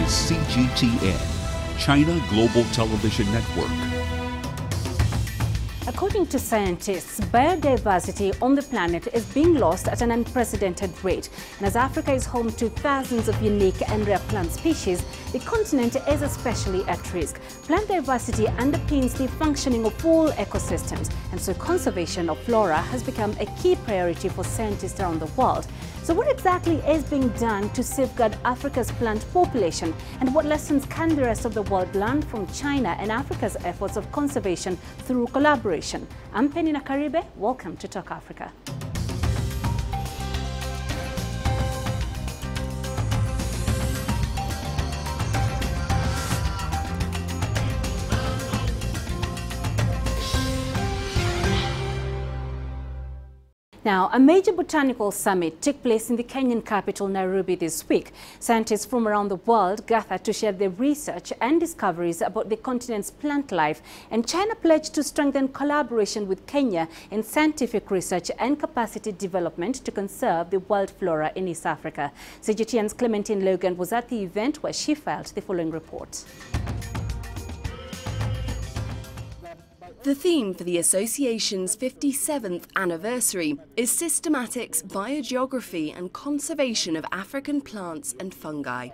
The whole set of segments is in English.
is CGTN, China Global Television Network. According to scientists, biodiversity on the planet is being lost at an unprecedented rate. And as Africa is home to thousands of unique and rare plant species, the continent is especially at risk. Plant diversity underpins the functioning of all ecosystems, and so conservation of flora has become a key priority for scientists around the world. So what exactly is being done to safeguard Africa's plant population, and what lessons can the rest of the world learn from China and Africa's efforts of conservation through collaboration? I'm Peninah Karibe. Welcome to Talk Africa. Now, a major botanical summit took place in the Kenyan capital, Nairobi, this week. Scientists from around the world gathered to share their research and discoveries about the continent's plant life, and China pledged to strengthen collaboration with Kenya in scientific research and capacity development to conserve the wild flora in East Africa. CGTN's Clementine Logan was at the event where she filed the following report. The theme for the association's 57th anniversary is Systematics, Biogeography and Conservation of African Plants and Fungi.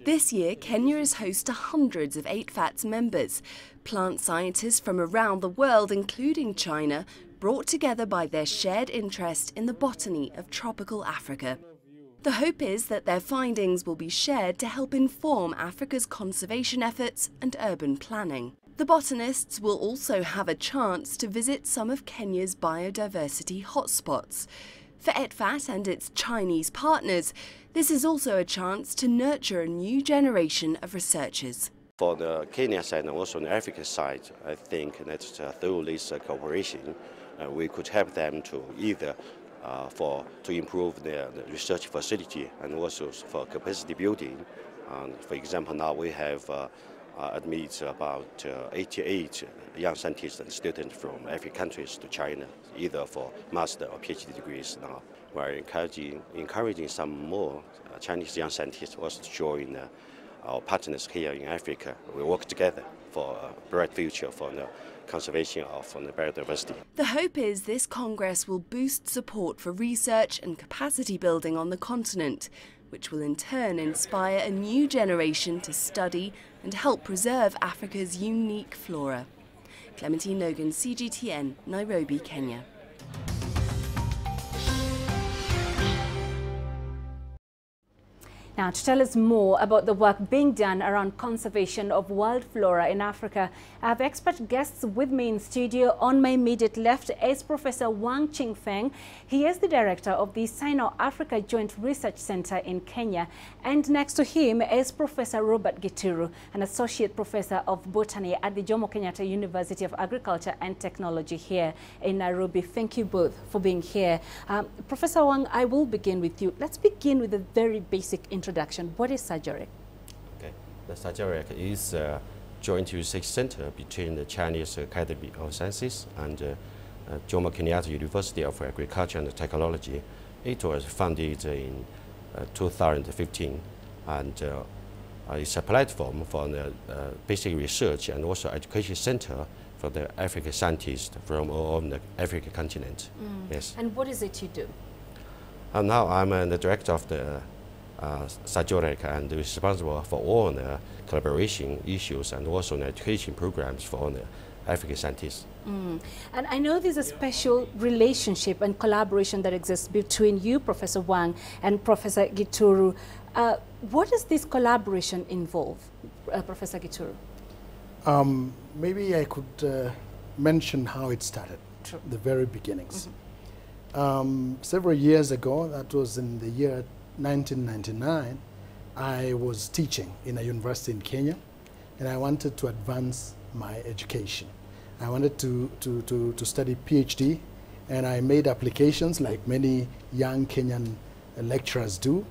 This year, Kenya is host to hundreds of AITFAT's members, plant scientists from around the world, including China, brought together by their shared interest in the botany of tropical Africa. The hope is that their findings will be shared to help inform Africa's conservation efforts and urban planning. The botanists will also have a chance to visit some of Kenya's biodiversity hotspots. For AITFAT and its Chinese partners, this is also a chance to nurture a new generation of researchers. For the Kenya side and also on the African side, I think that through this cooperation, we could help them to either to improve their research facility and also for capacity building. For example, now we have admits about 88 young scientists and students from every countries to China, either for master or PhD degrees now. We're encouraging some more Chinese young scientists also to join our partners here in Africa. We work together for a bright future for the conservation of the biodiversity. The hope is this Congress will boost support for research and capacity building on the continent, which will in turn inspire a new generation to study and help preserve Africa's unique flora. Clementine Logan, CGTN, Nairobi, Kenya. Now, to tell us more about the work being done around conservation of wild flora in Africa, I have expert guests with me in studio. On my immediate left is Professor Wang Chingfeng. He is the director of the Sino-Africa Joint Research Center in Kenya. And next to him is Professor Robert Gituru, an associate professor of botany at the Jomo Kenyatta University of Agriculture and Technology here in Nairobi. Thank you both for being here. Professor Wang, I will begin with you. Let's begin with a very basic introduction. What is SAGIREC? Okay, the SAGIREC is a joint research center between the Chinese Academy of Sciences and Jomo Kenyatta University of Agriculture and Technology. It was founded in 2015, and it's a platform for the basic research and also education center for the African scientists from all over the African continent. Yes. And what is it you do? Now I'm the director of the SAGIREC and responsible for all the collaboration issues and also the education programs for all the African scientists. And I know there's a special relationship and collaboration that exists between you, Professor Wang, and Professor Gituru. What does this collaboration involve, Professor Gituru? Maybe I could mention how it started, the very beginnings. Several years ago, that was in the year 1999, I was teaching in a university in Kenya, and I wanted to advance my education. I wanted to study PhD, and I made applications like many young Kenyan lecturers do,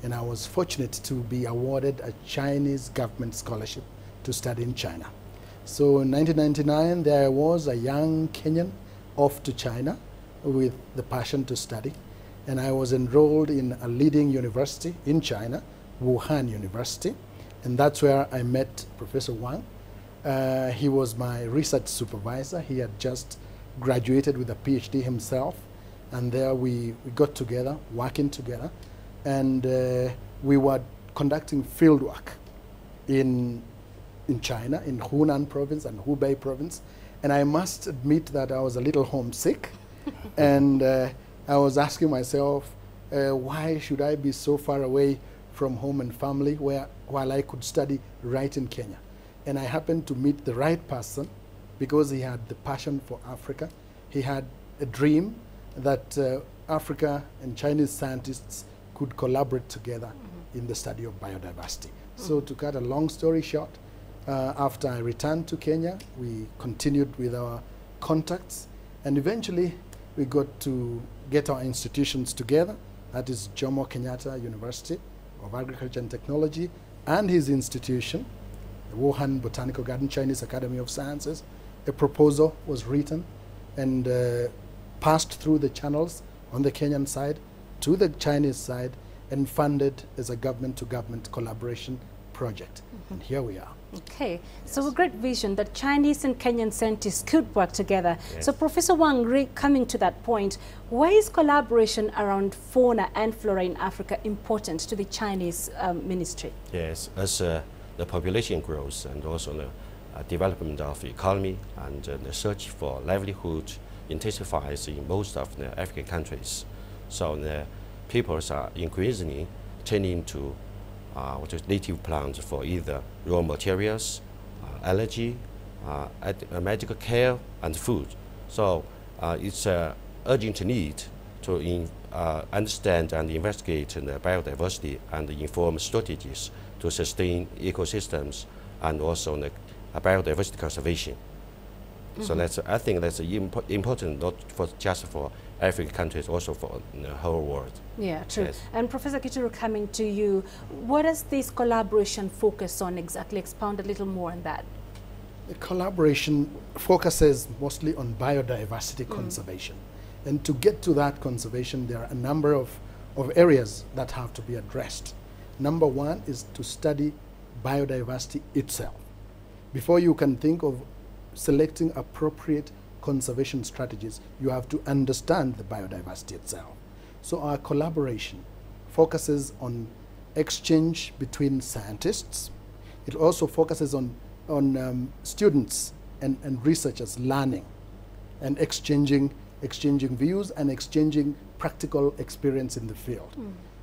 and I was fortunate to be awarded a Chinese government scholarship to study in China. So in 1999, there was a young Kenyan off to China with the passion to study, and I was enrolled in a leading university in China, Wuhan University, And that's where I met Professor Wang. He was my research supervisor. He had just graduated with a PhD himself. And there we got together, working together. And we were conducting field work in China, in Hunan province and Hubei province. And I must admit that I was a little homesick. And I was asking myself, why should I be so far away from home and family while I could study right in Kenya? And I happened to meet the right person because he had the passion for Africa. He had a dream that Africa and Chinese scientists could collaborate together in the study of biodiversity. So to cut a long story short, after I returned to Kenya, we continued with our contacts, and eventually we got to get our institutions together. That is Jomo Kenyatta University of Agriculture and Technology and his institution, the Wuhan Botanical Garden Chinese Academy of Sciences. A proposal was written and passed through the channels on the Kenyan side to the Chinese side and funded as a government-to-government collaboration project. And here we are. Okay, so a great vision that Chinese and Kenyan scientists could work together. Yes. So Professor Wang, coming to that point, why is collaboration around fauna and flora in Africa important to the Chinese ministry? Yes, as the population grows and also the development of the economy and the search for livelihood intensifies in most of the African countries. So the peoples are increasingly turning to native plants for either raw materials, allergy, medical care, and food. So it's an urgent need to understand and investigate the biodiversity and inform strategies to sustain ecosystems and also the biodiversity conservation. So I think that's important, not just for African countries, also for the whole world. Yeah, true. Yes. And Professor Kituru, coming to you, what does this collaboration focus on exactly? Expound a little more on that. The collaboration focuses mostly on biodiversity conservation. And to get to that conservation, there are a number of areas that have to be addressed. Number one is to study biodiversity itself. Before you can think of selecting appropriate conservation strategies, you have to understand the biodiversity itself. So our collaboration focuses on exchange between scientists. It also focuses on students and researchers learning and exchanging views and exchanging practical experience in the field.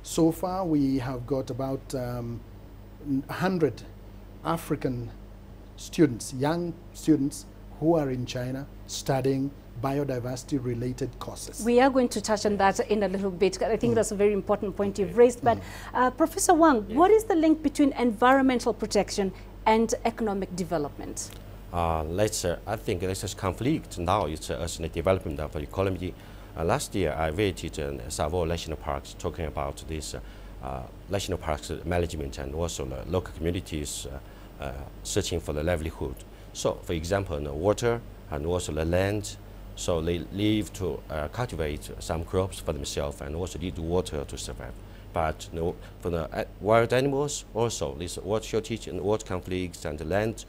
So far we have got about 100 African students, young students who are in China studying biodiversity related courses. We are going to touch on that in a little bit. I think that's a very important point you've raised. But Professor Wang, what is the link between environmental protection and economic development? I think this is conflict now. It's as the development of the economy. Last year I visited Savo National Parks, talking about this national parks management and also the local communities searching for the livelihood. So, for example, the water and also the land, so they live to cultivate some crops for themselves and also need water to survive. But for the wild animals, also this water shortage and water conflicts and the land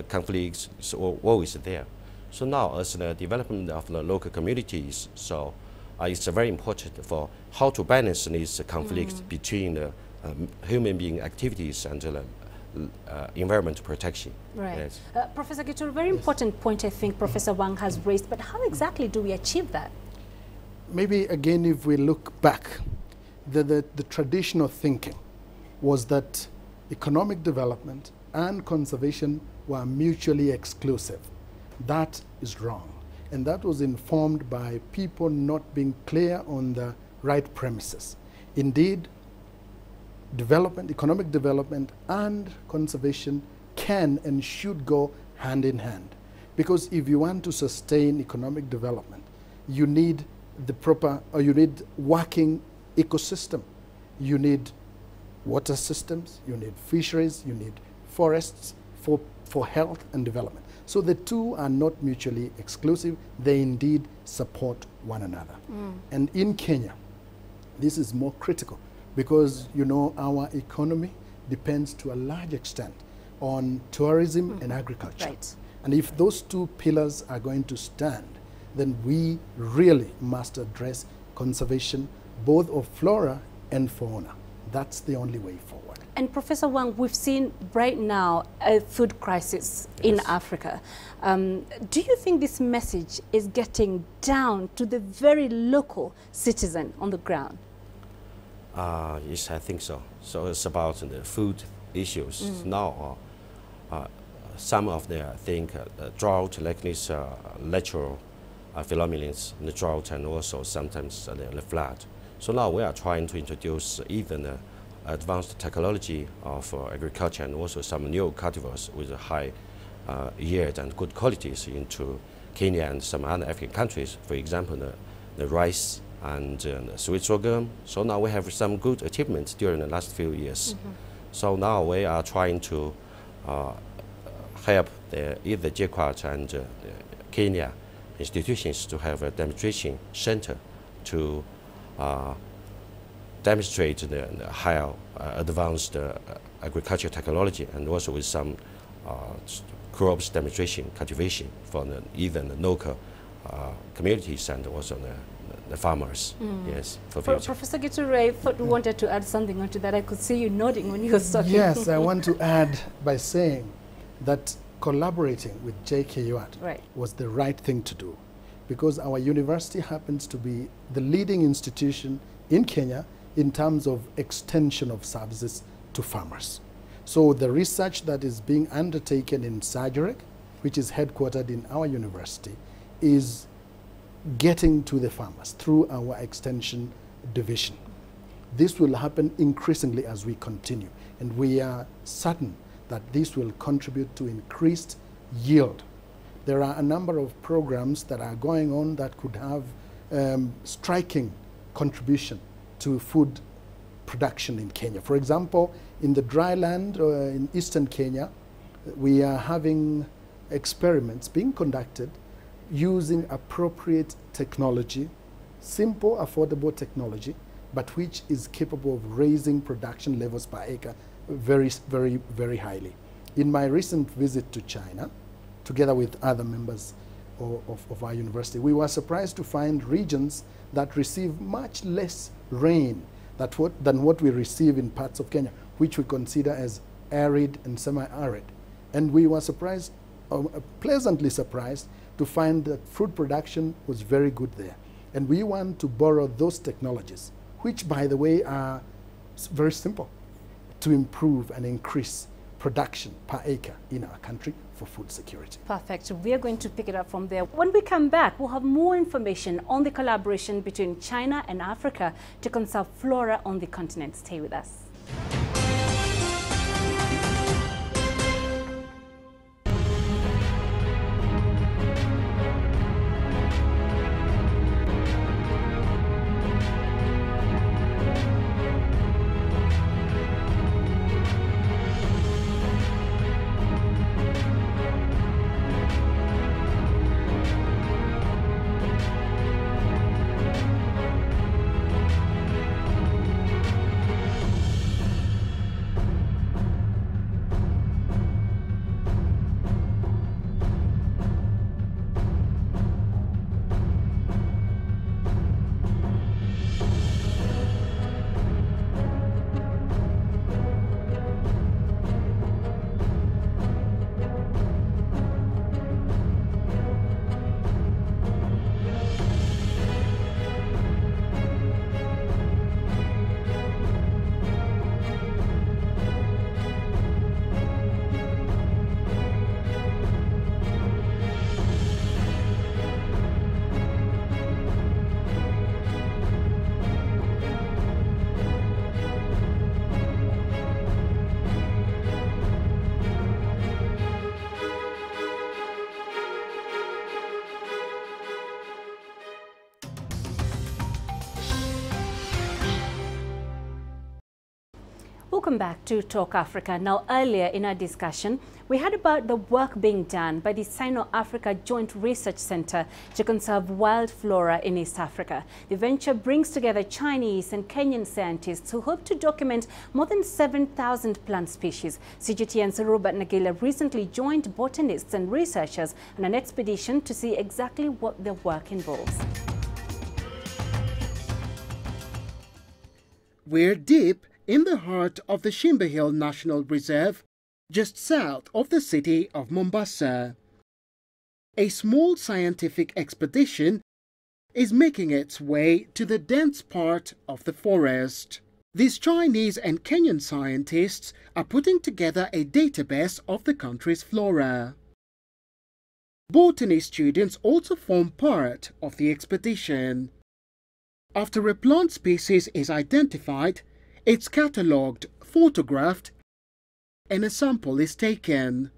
conflicts is always there. So now, as the development of the local communities, so it's very important for how to balance these conflicts between the human being activities and the environmental protection. Right. Yes. Professor Kituru, very important point I think Professor Wang has raised, but how exactly do we achieve that? Maybe again, if we look back, the traditional thinking was that economic development and conservation were mutually exclusive. That is wrong. And that was informed by people not being clear on the right premises. Indeed, economic development and conservation can and should go hand in hand. Because if you want to sustain economic development, you need you need working ecosystem. You need water systems, you need fisheries, you need forests for health and development. So the two are not mutually exclusive. They indeed support one another. And in Kenya, this is more critical because, you know, our economy depends to a large extent on tourism and agriculture. Right. And if those two pillars are going to stand, then we really must address conservation both of flora and fauna. That's the only way forward. And Professor Wang, we've seen right now a food crisis in Africa. Do you think this message is getting down to the very local citizen on the ground? Yes, I think so. So it's about the food issues. Now, some of the, I think, drought, like this natural phenomena, the drought and also sometimes the flood. So now we are trying to introduce even advanced technology of agriculture and also some new cultivars with a high yield and good qualities into Kenya and some other African countries. For example, the rice and the sweet sorghum. So now we have some good achievements during the last few years. So now we are trying to help either JKUAT and Kenya institutions to have a demonstration center to demonstrate the higher advanced agriculture technology, and also with some crops demonstration cultivation for even the local communities and also the farmers. Yes, for future. Professor Giture wanted to add something onto that. I could see you nodding when you were talking. Yes, I want to add by saying that collaborating with JKUAT was the right thing to do, because our university happens to be the leading institution in Kenya in terms of extension of services to farmers. So the research that is being undertaken in Sajurek, which is headquartered in our university, is getting to the farmers through our extension division. This will happen increasingly as we continue, and we are certain that this will contribute to increased yield. There are a number of programs that are going on that could have striking contribution to food production in Kenya. For example, in the dry land in eastern Kenya, we are having experiments being conducted using appropriate technology, simple, affordable technology, but which is capable of raising production levels per acre very, very, very highly. In my recent visit to China, together with other members of our university, we were surprised to find regions that receive much less rain than what we receive in parts of Kenya, which we consider as arid and semi-arid. And we were surprised, pleasantly surprised, to find that fruit production was very good there. And we want to borrow those technologies, which, by the way, are very simple, to improve and increase production per acre in our country for food security. Perfect. We are going to pick it up from there. When we come back, we'll have more information on the collaboration between China and Africa to conserve flora on the continent. Stay with us. Welcome back to Talk Africa. Now, earlier in our discussion, we heard about the work being done by the Sino-Africa Joint Research Center to conserve wild flora in East Africa. The venture brings together Chinese and Kenyan scientists who hope to document more than 7,000 plant species. CGTN's Robert Nagila recently joined botanists and researchers on an expedition to see exactly what their work involves. We're deep in the heart of the Shimba Hill National Reserve, just south of the city of Mombasa. A small scientific expedition is making its way to the dense part of the forest. These Chinese and Kenyan scientists are putting together a database of the country's flora. Botany students also form part of the expedition. After a plant species is identified, it's catalogued, photographed, and a sample is taken.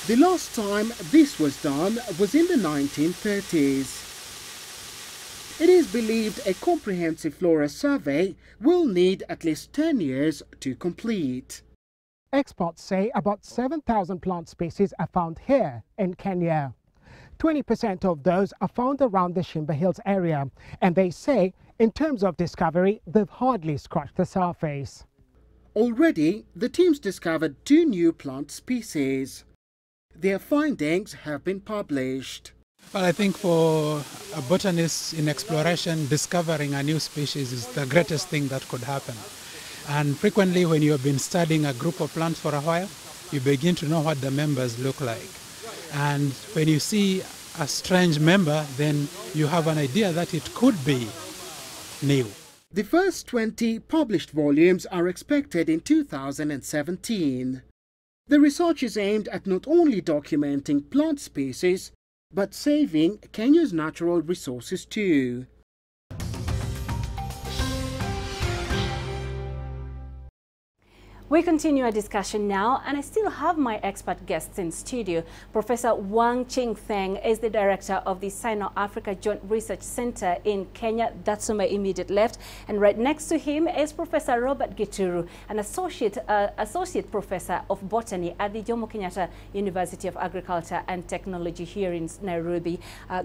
The last time this was done was in the 1930s. It is believed a comprehensive flora survey will need at least 10 years to complete. Experts say about 7,000 plant species are found here in Kenya. 20% of those are found around the Shimba Hills area, and they say in terms of discovery, they've hardly scratched the surface. Already, the teams discovered 2 new plant species. Their findings have been published. Well, I think for a botanist in exploration, discovering a new species is the greatest thing that could happen. And frequently when you have been studying a group of plants for a while, you begin to know what the members look like. And when you see a strange member, then you have an idea that it could be new. The first 20 published volumes are expected in 2017. The research is aimed at not only documenting plant species, but saving Kenya's natural resources too. We continue our discussion now, and I still have my expert guests in studio. Professor Wang Ching-Theng is the director of the Sino-Africa Joint Research Center in Kenya. That's on my immediate left. And right next to him is Professor Robert Gituru, an associate professor of botany at the Jomo Kenyatta University of Agriculture and Technology here in Nairobi.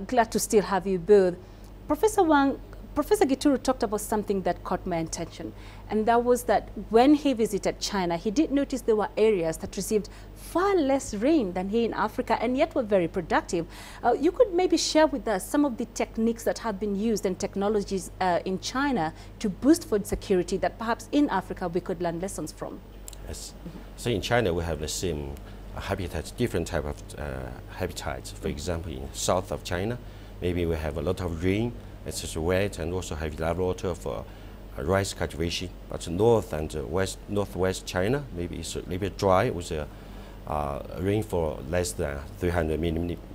Glad to still have you both. Professor Wang, Professor Gituru talked about something that caught my attention, and that was that when he visited China, he did notice there were areas that received far less rain than here in Africa, and yet were very productive. You could maybe share with us some of the techniques that have been used and technologies in China to boost food security that perhaps in Africa we could learn lessons from. Yes. So in China, we have the same habitats, different type of habitats. For example, in south of China, maybe we have a lot of rain. It's just wet and also heavy level water for rice cultivation. But north and northwest China, maybe it's a little bit dry with a rainfall less than 300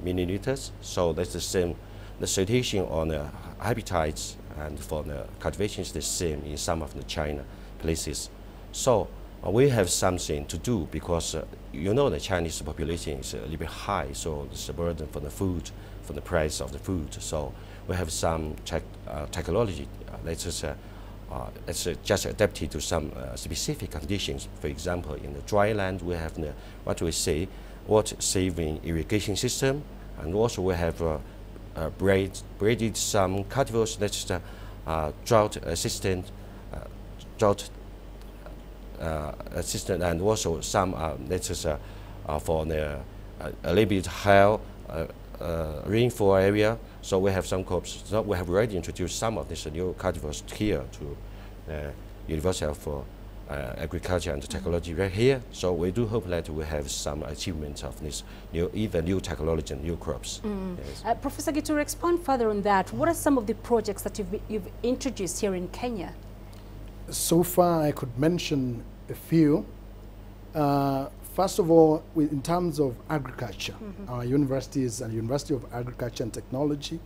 milliliters. So that's the same. The situation on the habitats and for the cultivation is the same in some of the China places. So we have something to do because you know the Chinese population is a little bit high, so it's a burden for the food, for the price of the food. So we have some technology that's just adapted to some specific conditions. For example, in the dry land, we have what we say, water-saving irrigation system, and also we have braided some cultivars that's drought-assistant, and also some for the a little bit higher rainfall area. So we have some crops. So we have already introduced some of these new cultivars here to the University of Agriculture and Technology right here. So we do hope that we have some achievements of this new technology and new crops. Yes. Professor Gituru, expand further on that. What are some of the projects that you've introduced here in Kenya? So far, I could mention a few. First of all, in terms of agriculture, our universities and University of Agriculture and Technology,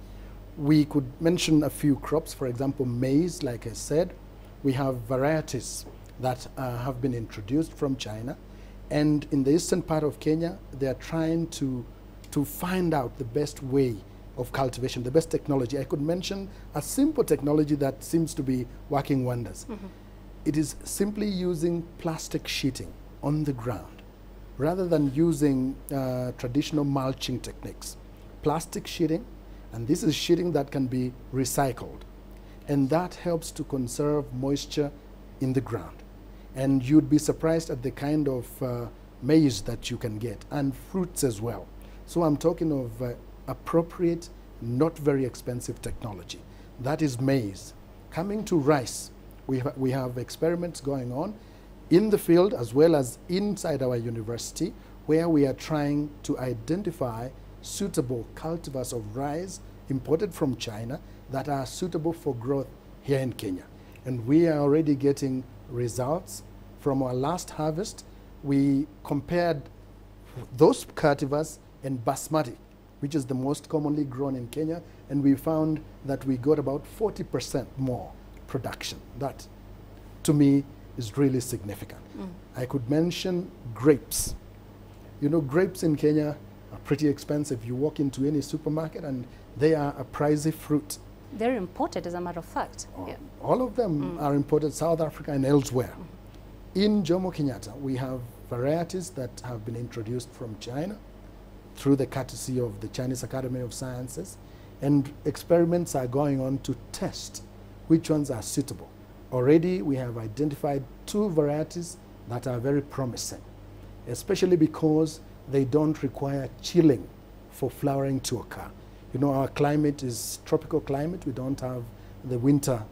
we could mention a few crops. For example, maize, like I said. We have varieties that have been introduced from China. And in the eastern part of Kenya, they are trying to find out the best way of cultivation, the best technology. I could mention a simple technology that seems to be working wonders. it is simply using plastic sheeting on the ground rather than using traditional mulching techniques. Plastic sheeting, and this is sheeting that can be recycled, and that helps to conserve moisture in the ground. And you'd be surprised at the kind of maize that you can get, and fruits as well. So I'm talking of appropriate, not very expensive technology. That is maize. Coming to rice, we have experiments going on in the field as well as inside our university, where we are trying to identify suitable cultivars of rice imported from China that are suitable for growth here in Kenya. And we are already getting results. From our last harvest, we compared those cultivars and basmati, which is the most commonly grown in Kenya, and we found that we got about 40% more production. That, to me, is really significant. I could mention grapes. You know, grapes in Kenya are pretty expensive. You walk into any supermarket and they are a pricey fruit. They're imported, as a matter of fact. All of them are imported, South Africa and elsewhere. In Jomo Kenyatta, we have varieties that have been introduced from China through the courtesy of the Chinese Academy of Sciences, and experiments are going on to test which ones are suitable. Already we have identified 2 varieties that are very promising, especially because they don't require chilling for flowering to occur. You know, our climate is tropical climate. We don't have the winter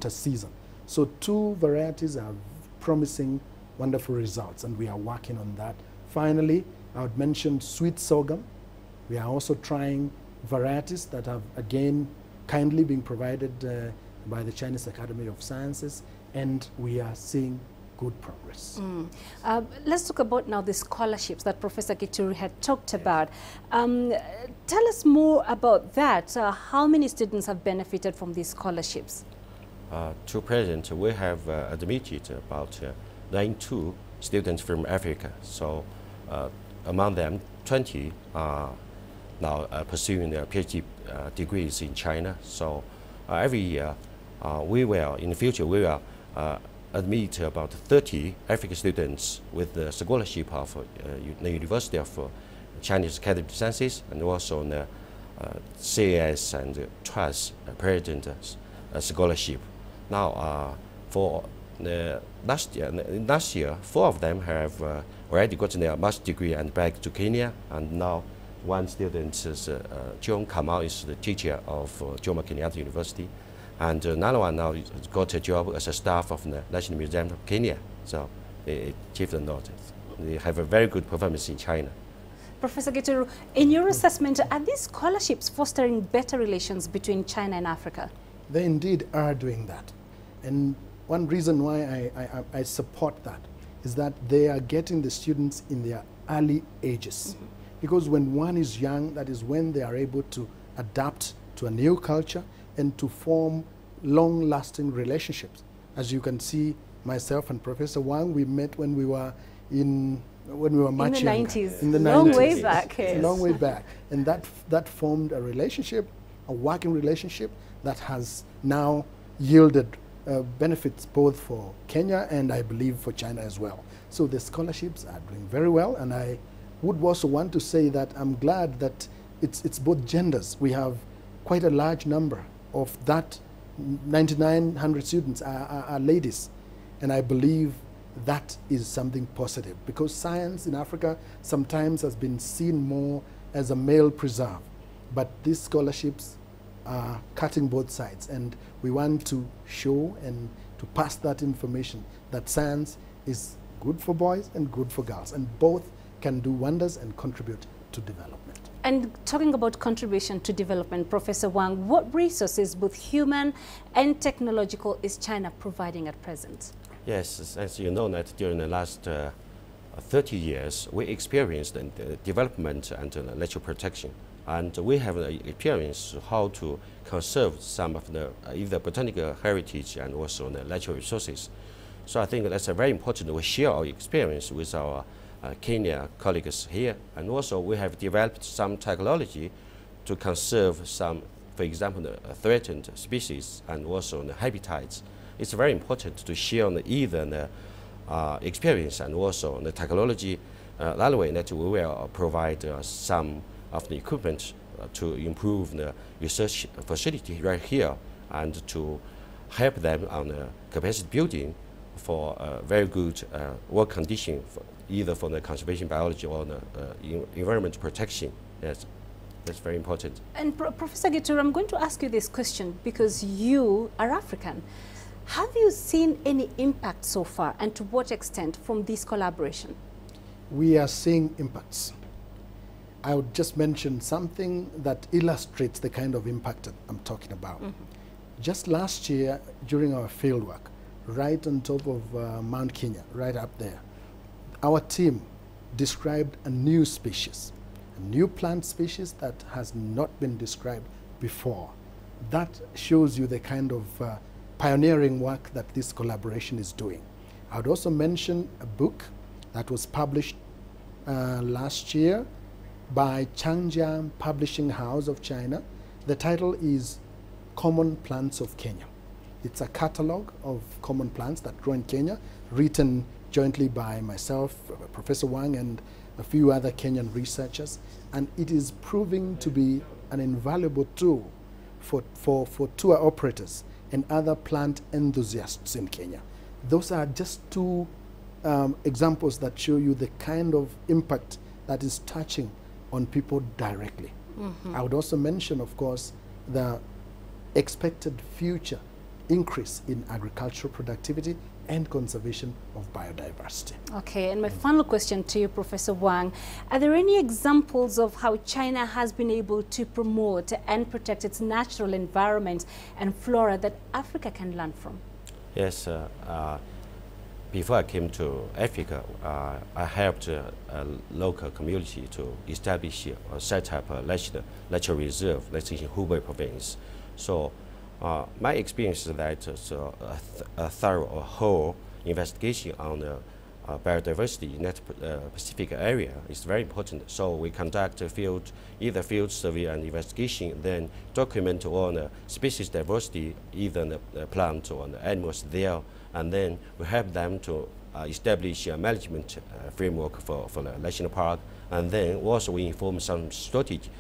season. So 2 varieties are promising wonderful results, and we are working on that. Finally, I would mention sweet sorghum. We are also trying varieties that have, again, kindly been provided by the Chinese Academy of Sciences, and we are seeing good progress. Let's talk about now the scholarships that Professor Gituru had talked about. Tell us more about that. How many students have benefited from these scholarships? To present, we have admitted about 92 students from Africa. So among them, 20 are now pursuing their PhD degrees in China. So every year, in the future, we will admit about 30 African students with the scholarship of the University of Chinese Academy of Sciences, and also the CAS and Trust President scholarship. Now, for the last year, 4 of them have already gotten their master's degree and back to Kenya, and now one student is John Kamau, is the teacher of Jomo Kenyatta University, and another one now got a job as a staff of the National Museum of Kenya. So they achieved the notice. They have a very good performance in China. Professor Gituru, in your assessment, are these scholarships fostering better relations between China and Africa? They indeed are doing that. And one reason why I support that is that they are getting the students in their early ages. Because when one is young, that is when they are able to adapt to a new culture and to form long-lasting relationships. As you can see, myself and Professor Wang, we met when we were much younger. In the 90s. Long way back. Yes. Long way back. And that formed a relationship, a working relationship that has now yielded benefits both for Kenya and I believe for China as well. So the scholarships are doing very well, and I would also want to say that I'm glad that it's both genders. We have quite a large number of that 9,900 students are ladies, and I believe that is something positive, because science in Africa sometimes has been seen more as a male preserve, but these scholarships are cutting both sides, and we want to show and to pass that information that science is good for boys and good for girls, and both can do wonders and contribute to development. And talking about contribution to development, Professor Wang, what resources, both human and technological, is China providing at present? Yes, as you know, that during the last 30 years, we experienced the development and natural protection. And we have experienced how to conserve some of the either botanical heritage and also the natural resources. So I think that's very important. We share our experience with our Kenya colleagues here, and also we have developed some technology to conserve some, for example, the threatened species and also the habitats it's very important to share either the experience and also the technology. That way that we will provide some of the equipment to improve the research facility right here and to help them on the capacity building for very good work condition, either for the conservation biology or the environment protection. Yes, that's very important. And Professor Gituru, I'm going to ask you this question because you are African. Have you seen any impact so far, and to what extent, from this collaboration? We are seeing impacts. I would just mention something that illustrates the kind of impact that I'm talking about. Just last year, during our field work, right on top of Mount Kenya, right up there, our team described a new species, a new plant species that has not been described before. That shows you the kind of pioneering work that this collaboration is doing. I would also mention a book that was published last year by Changjiang Publishing House of China. The title is Common Plants of Kenya. It's a catalog of common plants that grow in Kenya, written jointly by myself, Professor Wang, and a few other Kenyan researchers. And it is proving to be an invaluable tool for tour operators and other plant enthusiasts in Kenya. Those are just two examples that show you the kind of impact that is touching on people directly. I would also mention, of course, the expected future increase in agricultural productivity and conservation of biodiversity. Okay, and my final question to you, Professor Wang, are there any examples of how China has been able to promote and protect its natural environment and flora that Africa can learn from? Yes, before I came to Africa, I helped a local community to establish or set up a nature reserve, that's in Hubei province. So my experience is that a thorough or whole investigation on the biodiversity in that specific area is very important. So we conduct either field survey and investigation, then document all the species diversity, either the plant or the animals there, and then we help them to establish a management framework for the national park, and then also we inform some strategy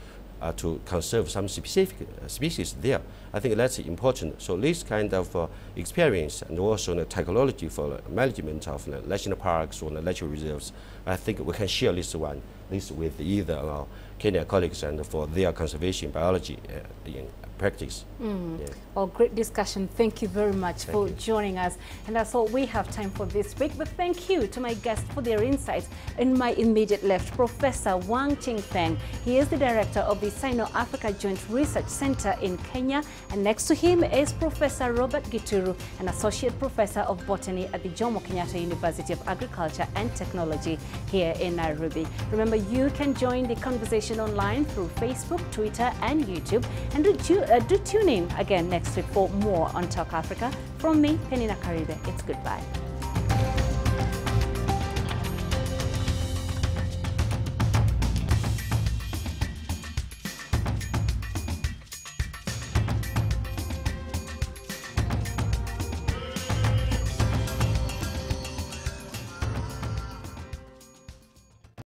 to conserve some specific species there. I think that's important. So this kind of experience and also the technology for the management of the national parks or the natural reserves, I think we can share this with either our Kenya colleagues and for their conservation biology in practice. Yeah. Well, great discussion. Thank you very much for joining us. And that's all we have time for this week. But thank you to my guests for their insights. In my immediate left, Professor Wang Qingfeng. He is the director of the Sino-Africa Joint Research Center in Kenya. And next to him is Professor Robert Gituru, an associate professor of botany at the Jomo Kenyatta University of Agriculture and Technology here in Nairobi. Remember, you can join the conversation online through Facebook, Twitter, and YouTube. And do tune in again next week for more on Talk Africa. From me, Peninah Karibe, it's goodbye.